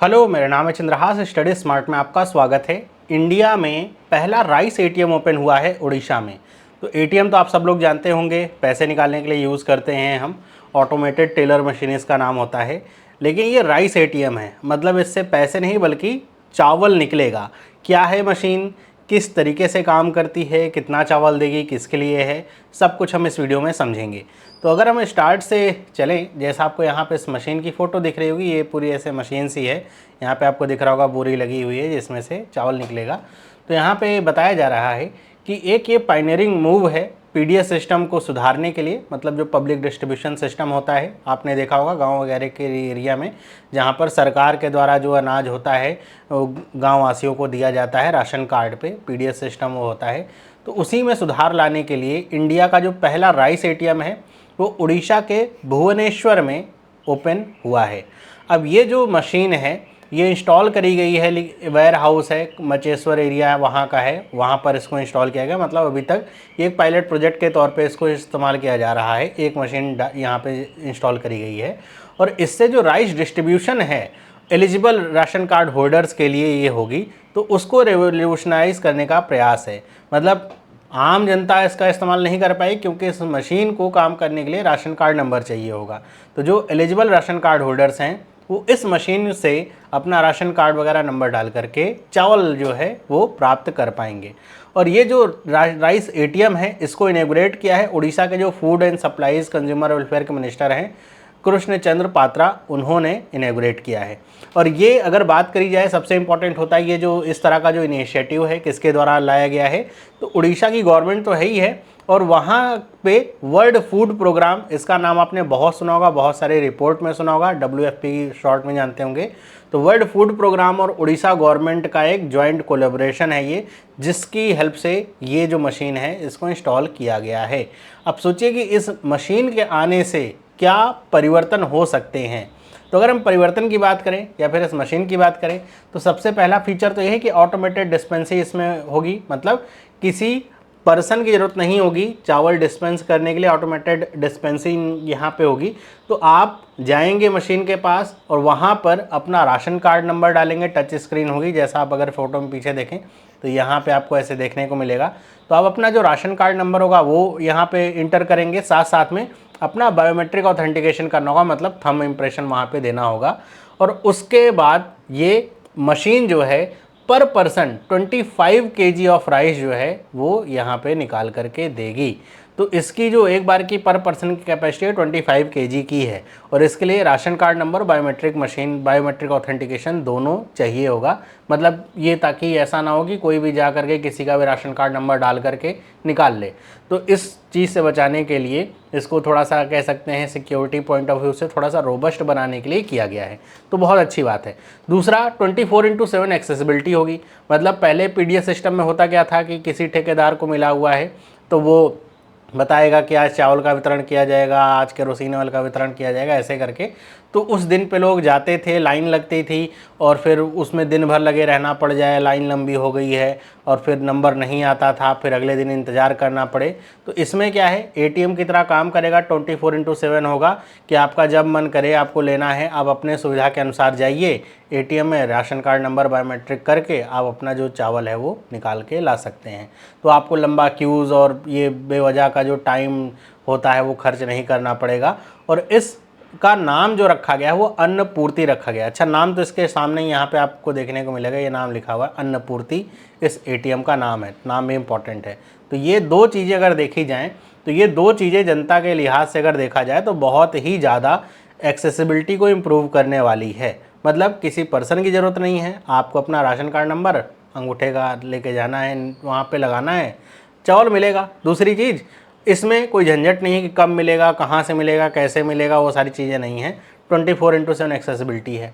Hello, मेरा नाम है चंद्रहास। स्टडी स्मार्ट में आपका स्वागत है। इंडिया में पहला राइस एटीएम ओपन हुआ है उड़ीसा में। तो एटीएम तो आप सब लोग जानते होंगे, पैसे निकालने के लिए यूज़ करते हैं हम। ऑटोमेटेड टेलर मशीन इसका नाम होता है। लेकिन ये राइस एटीएम है, मतलब इससे पैसे नहीं बल्कि चावल निकलेगा। क्या है मशीन, किस तरीके से काम करती है, कितना चावल देगी, किसके लिए है, सब कुछ हम इस वीडियो में समझेंगे। तो अगर हम स्टार्ट से चलें, जैसा आपको यहाँ पे इस मशीन की फ़ोटो दिख रही होगी, ये पूरी ऐसे मशीन सी है। यहाँ पे आपको दिख रहा होगा बोरी लगी हुई है जिसमें से चावल निकलेगा। तो यहाँ पे बताया जा रहा है कि एक ये पायनियरिंग मूव है पीडीएस सिस्टम को सुधारने के लिए। मतलब जो पब्लिक डिस्ट्रीब्यूशन सिस्टम होता है, आपने देखा होगा गांव वगैरह के एरिया में, जहां पर सरकार के द्वारा जो अनाज होता है गांव वासियों को दिया जाता है राशन कार्ड पे, पीडीएस सिस्टम वो होता है। तो उसी में सुधार लाने के लिए इंडिया का जो पहला राइस एटीएम है वो उड़ीसा के भुवनेश्वर में ओपन हुआ है। अब ये जो मशीन है ये इंस्टॉल करी गई है, वेयर हाउस है, मचेश्वर एरिया वहाँ का है, वहाँ पर इसको इंस्टॉल किया गया। मतलब अभी तक ये एक पायलट प्रोजेक्ट के तौर पे इसको इस्तेमाल किया जा रहा है। एक मशीन यहाँ पे इंस्टॉल करी गई है और इससे जो राइस डिस्ट्रीब्यूशन है एलिजिबल राशन कार्ड होल्डर्स के लिए ये होगी, तो उसको रेवोल्यूशनाइज करने का प्रयास है। मतलब आम जनता इसका इस्तेमाल नहीं कर पाई क्योंकि इस मशीन को काम करने के लिए राशन कार्ड नंबर चाहिए होगा। तो जो एलिजिबल राशन कार्ड होल्डर्स हैं वो इस मशीन से अपना राशन कार्ड वगैरह नंबर डाल करके चावल जो है वो प्राप्त कर पाएंगे। और ये जो राइस एटीएम है इसको इनॉग्रेट किया है उड़ीसा के जो food and supplies consumer welfare के मिनिस्टर हैं कृष्ण चंद्र पात्रा, उन्होंने इनॉग्रेट किया है। और ये अगर बात करी जाए, सबसे इम्पॉर्टेंट होता है ये जो इस तरह का जो इनिशिएटिव है किसके द्वारा लाया गया है, तो उड़ीसा की गवर्नमेंट तो है ही है। और वहाँ पे वर्ल्ड फूड प्रोग्राम, इसका नाम आपने बहुत सुना होगा, बहुत सारे रिपोर्ट में सुना होगा, WFP शॉर्ट में जानते होंगे। तो वर्ल्ड फूड प्रोग्राम और उड़ीसा गवर्नमेंट का एक जॉइंट कोलेबोरेशन है ये, जिसकी हेल्प से ये जो मशीन है इसको इंस्टॉल किया गया है। अब सोचिए कि इस मशीन के आने से क्या परिवर्तन हो सकते हैं। तो अगर हम परिवर्तन की बात करें या फिर इस मशीन की बात करें, तो सबसे पहला फीचर तो यह है कि ऑटोमेटेड डिस्पेंसिंग इसमें होगी। मतलब किसी पर्सन की ज़रूरत नहीं होगी चावल डिस्पेंस करने के लिए, ऑटोमेटेड डिस्पेंसिंग यहाँ पे होगी। तो आप जाएंगे मशीन के पास और वहाँ पर अपना राशन कार्ड नंबर डालेंगे, टच स्क्रीन होगी, जैसा आप अगर फोटो में पीछे देखें तो यहाँ पे आपको ऐसे देखने को मिलेगा। तो आप अपना जो राशन कार्ड नंबर होगा वो यहाँ पे इंटर करेंगे, साथ साथ में अपना बायोमेट्रिक ऑथेंटिकेशन करना होगा, मतलब थंब इम्प्रेशन वहाँ पे देना होगा। और उसके बाद ये मशीन जो है पर पर्सन 25 kg ऑफ राइस जो है वो यहाँ पे निकाल करके देगी। तो इसकी जो एक बार की पर पर्सन की कैपेसिटी है 25 kg की है। और इसके लिए ration card number, biometric machine, biometric authentication दोनों चाहिए होगा। मतलब ये ताकि ऐसा ना हो कि कोई भी जा करके किसी का भी राशन कार्ड नंबर डाल करके निकाल ले। तो इस चीज़ से बचाने के लिए इसको थोड़ा सा कह सकते हैं सिक्योरिटी पॉइंट ऑफ व्यू से थोड़ा सा रोबस्ट बनाने के लिए किया गया है। तो बहुत अच्छी बात है। दूसरा, 24/7 एक्सेसिबिलिटी होगी। मतलब पहले पीडीएस सिस्टम में होता क्या था कि किसी ठेकेदार को मिला हुआ है तो वो बताएगा कि आज चावल का वितरण किया जाएगा, आज केरोसिन ऑयल का वितरण किया जाएगा, ऐसे करके। तो उस दिन पे लोग जाते थे, लाइन लगती थी और फिर उसमें दिन भर लगे रहना पड़ जाए, लाइन लंबी हो गई है और फिर नंबर नहीं आता था, फिर अगले दिन इंतज़ार करना पड़े। तो इसमें क्या है, एटीएम की तरह काम करेगा, 24/7 होगा कि आपका जब मन करे आपको लेना है, आप अपने सुविधा के अनुसार जाइए एटीएम में, राशन कार्ड नंबर बायोमेट्रिक करके आप अपना जो चावल है वो निकाल के ला सकते हैं। तो आपको लंबा क्यूज़ और ये बेवजह का जो टाइम होता है वो खर्च नहीं करना पड़ेगा। और इस का नाम जो रखा गया है वो अन्नपूर्ति रखा गया। अच्छा, नाम तो इसके सामने यहाँ पे आपको देखने को मिलेगा, ये नाम लिखा हुआ है अन्नपूर्ति, इस एटीएम का नाम है, नाम भी इम्पॉर्टेंट है। तो ये दो चीज़ें अगर देखी जाएँ तो ये दो चीज़ें जनता के लिहाज से अगर देखा जाए तो बहुत ही ज़्यादा एक्सेसिबिलिटी को इम्प्रूव करने वाली है। मतलब किसी पर्सन की ज़रूरत नहीं है, आपको अपना राशन कार्ड नंबर अंगूठे का लेके जाना है, वहाँ पे लगाना है, चावल मिलेगा। दूसरी चीज़, इसमें कोई झंझट नहीं है कि कब मिलेगा, कहाँ से मिलेगा, कैसे मिलेगा, वो सारी चीज़ें नहीं हैं। 24/7 एक्सेसिबिलिटी है।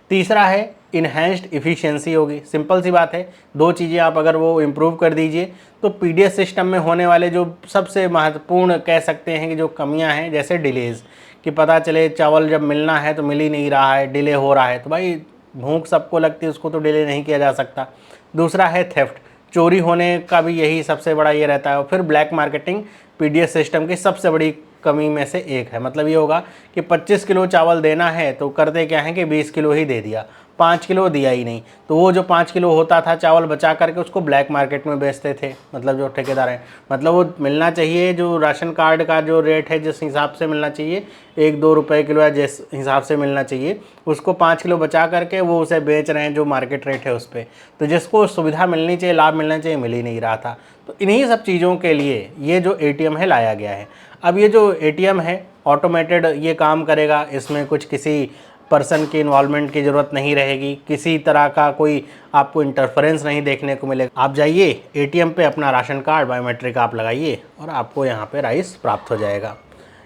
तीसरा है इन्हेंस्ड इफ़िशियंसी होगी। सिंपल सी बात है, दो चीज़ें आप अगर वो इम्प्रूव कर दीजिए तो पीडीएस सिस्टम में होने वाले जो सबसे महत्वपूर्ण कह सकते हैं कि जो कमियां हैं, जैसे डिलेज़, कि पता चले चावल जब मिलना है तो मिल ही नहीं रहा है, डिले हो रहा है, तो भाई भूख सबको लगती है, उसको तो डिले नहीं किया जा सकता। दूसरा है थेफ्ट, चोरी होने का भी यही सबसे बड़ा ये रहता है। और फिर ब्लैक मार्केटिंग पीडीएस सिस्टम की सबसे बड़ी कमी में से एक है। मतलब ये होगा कि 25 किलो चावल देना है तो करते क्या है कि 20 किलो ही दे दिया, 5 किलो दिया ही नहीं। तो वो जो 5 किलो होता था चावल बचा करके उसको ब्लैक मार्केट में बेचते थे, मतलब जो ठेकेदार हैं। मतलब वो मिलना चाहिए जो राशन कार्ड का जो रेट है जिस हिसाब से मिलना चाहिए, 1-2 रुपये किलो या जिस हिसाब से मिलना चाहिए, उसको 5 किलो बचा करके वो उसे बेच रहे हैं जो मार्केट रेट है उस पर। तो जिसको सुविधा मिलनी चाहिए, लाभ मिलना चाहिए, मिल ही नहीं रहा था। तो इन्हीं सब चीज़ों के लिए ये जो ATM है लाया गया है। अब ये जो ATM है ऑटोमेटेड ये काम करेगा, इसमें कुछ किसी पर्सन की इन्वॉल्वमेंट की ज़रूरत नहीं रहेगी, किसी तरह का कोई आपको इंटरफेरेंस नहीं देखने को मिलेगा। आप जाइए ATM पे अपना राशन कार्ड बायोमेट्रिक आप लगाइए और आपको यहाँ पे राइस प्राप्त हो जाएगा।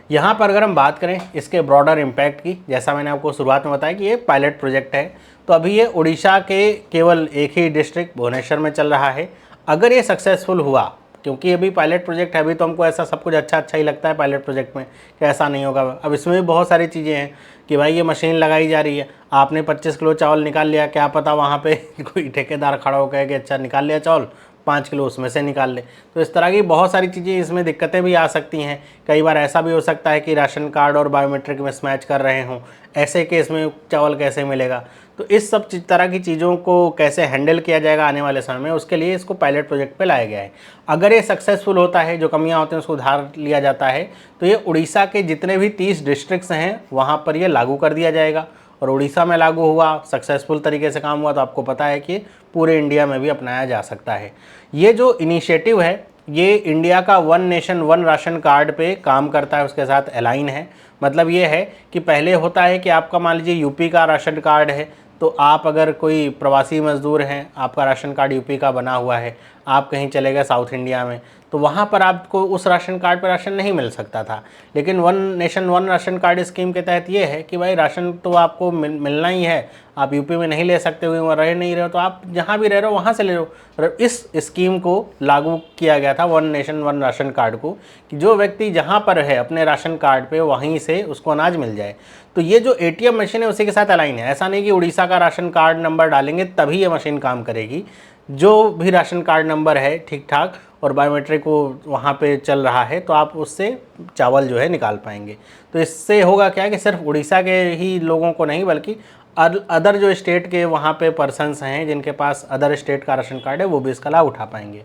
यहाँ पर अगर हम बात करें इसके ब्रॉडर इम्पैक्ट की, जैसा मैंने आपको शुरुआत में बताया कि ये पायलट प्रोजेक्ट है, तो अभी ये उड़ीसा के केवल एक ही डिस्ट्रिक्ट भुवनेश्वर में चल रहा है। अगर ये सक्सेसफुल हुआ, क्योंकि अभी पायलट प्रोजेक्ट है, अभी तो हमको ऐसा सब कुछ अच्छा ही लगता है पायलट प्रोजेक्ट में कि ऐसा नहीं होगा। अब इसमें भी बहुत सारी चीज़ें हैं कि भाई ये मशीन लगाई जा रही है, आपने 25 किलो चावल निकाल लिया, क्या पता वहाँ पे कोई ठेकेदार खड़ा हो कहे कि अच्छा निकाल लिया चावल, 5 किलो उसमें से निकाल ले। तो इस तरह की बहुत सारी चीज़ें, इसमें दिक्कतें भी आ सकती हैं। कई बार ऐसा भी हो सकता है कि राशन कार्ड और बायोमेट्रिक मिसमैच कर रहे हों, ऐसे केस में चावल कैसे मिलेगा। तो इस सब तरह की चीज़ों को कैसे हैंडल किया जाएगा आने वाले समय में, उसके लिए इसको पायलट प्रोजेक्ट पे लाया गया है। अगर ये सक्सेसफुल होता है, जो कमियां होती हैं उसको उधार लिया जाता है, तो ये उड़ीसा के जितने भी 30 डिस्ट्रिक्ट्स हैं वहाँ पर ये लागू कर दिया जाएगा। और उड़ीसा में लागू हुआ, सक्सेसफुल तरीके से काम हुआ, तो आपको पता है कि पूरे इंडिया में भी अपनाया जा सकता है। ये जो इनिशिएटिव है ये इंडिया का one nation one ration card पे काम करता है, उसके साथ अलाइन है। मतलब ये है कि पहले होता है कि आपका मान लीजिए यूपी का राशन कार्ड है, तो आप अगर कोई प्रवासी मजदूर हैं, आपका राशन कार्ड यूपी का बना हुआ है, आप कहीं चले गए साउथ इंडिया में, तो वहाँ पर आपको उस राशन कार्ड पर राशन नहीं मिल सकता था। लेकिन one nation one ration card scheme के तहत ये है कि भाई राशन तो आपको मिलना ही है, आप यूपी में नहीं ले सकते हुए, वहाँ रह नहीं रहे हो, तो आप जहाँ भी रह रहे हो वहाँ से ले लो। इस स्कीम को लागू किया गया था one nation one ration card को, कि जो व्यक्ति जहाँ पर है अपने राशन कार्ड पे वहीं से उसको अनाज मिल जाए। तो ये जो ATM मशीन है उसी के साथ अलाइन है। ऐसा नहीं कि उड़ीसा का राशन कार्ड नंबर डालेंगे तभी ये मशीन काम करेगी। जो भी राशन कार्ड नंबर है ठीक ठाक और बायोमेट्रिक वो वहाँ पे चल रहा है, तो आप उससे चावल जो है निकाल पाएंगे। तो इससे होगा क्या कि सिर्फ उड़ीसा के ही लोगों को नहीं, बल्कि अदर जो स्टेट के वहाँ पे पर्सन्स हैं जिनके पास अदर स्टेट का राशन कार्ड है वो भी इसका लाभ उठा पाएंगे।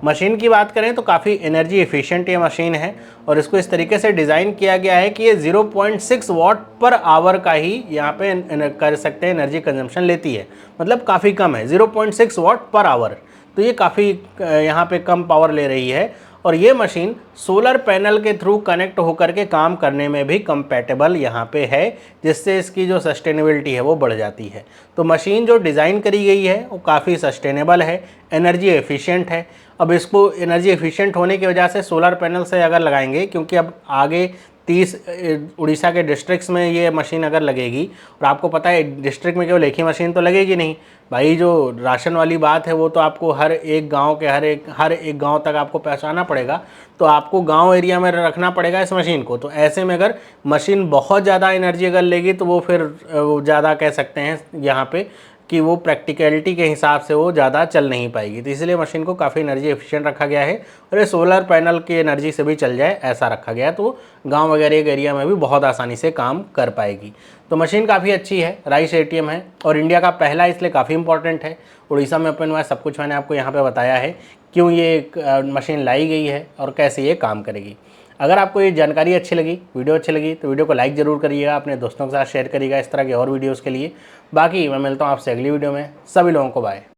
मशीन की बात करें तो काफ़ी एनर्जी एफिशिएंट ये मशीन है, और इसको इस तरीके से डिज़ाइन किया गया है कि ये 0.6 वाट पर आवर का ही यहाँ पे कर सकते हैं एनर्जी कंजम्पशन लेती है। मतलब काफ़ी कम है, 0.6 वाट पर आवर। तो ये काफ़ी यहाँ पे कम पावर ले रही है। और ये मशीन सोलर पैनल के थ्रू कनेक्ट होकर के काम करने में भी कंपैटिबल यहाँ पे है, जिससे इसकी जो सस्टेनेबिलिटी है वो बढ़ जाती है। तो मशीन जो डिज़ाइन करी गई है वो काफ़ी सस्टेनेबल है, एनर्जी एफिशिएंट है। अब इसको एनर्जी एफिशिएंट होने की वजह से सोलर पैनल से अगर लगाएंगे, क्योंकि अब आगे 30 उड़ीसा के डिस्ट्रिक्ट्स में ये मशीन अगर लगेगी, और आपको पता है डिस्ट्रिक्ट में केवल एक ही मशीन तो लगेगी नहीं भाई, जो राशन वाली बात है वो तो आपको हर एक गांव के हर एक गांव तक आपको पहुंचाना पड़ेगा। तो आपको गांव एरिया में रखना पड़ेगा इस मशीन को। तो ऐसे में अगर मशीन बहुत ज़्यादा एनर्जी अगर लेगी तो वो फिर ज़्यादा कह सकते हैं यहाँ पे कि वो प्रैक्टिकलिटी के हिसाब से वो ज़्यादा चल नहीं पाएगी। तो इसलिए मशीन को काफ़ी एनर्जी एफिशिएंट रखा गया है, और ये सोलर पैनल की एनर्जी से भी चल जाए ऐसा रखा गया है, तो गांव वगैरह के एरिया में भी बहुत आसानी से काम कर पाएगी। तो मशीन काफ़ी अच्छी है, राइस ATM है, और इंडिया का पहला इसलिए काफ़ी इंपॉर्टेंट है। उड़ीसा में ओपन हुआ है, सब कुछ मैंने आपको यहाँ पर बताया है क्यों ये मशीन लाई गई है और कैसे ये काम करेगी। अगर आपको ये जानकारी अच्छी लगी, वीडियो अच्छी लगी, तो वीडियो को लाइक ज़रूर करिएगा, अपने दोस्तों के साथ शेयर करिएगा इस तरह के और वीडियोज़ के लिए। बाकी मैं मिलता हूँ आपसे अगली वीडियो में। सभी लोगों को बाय।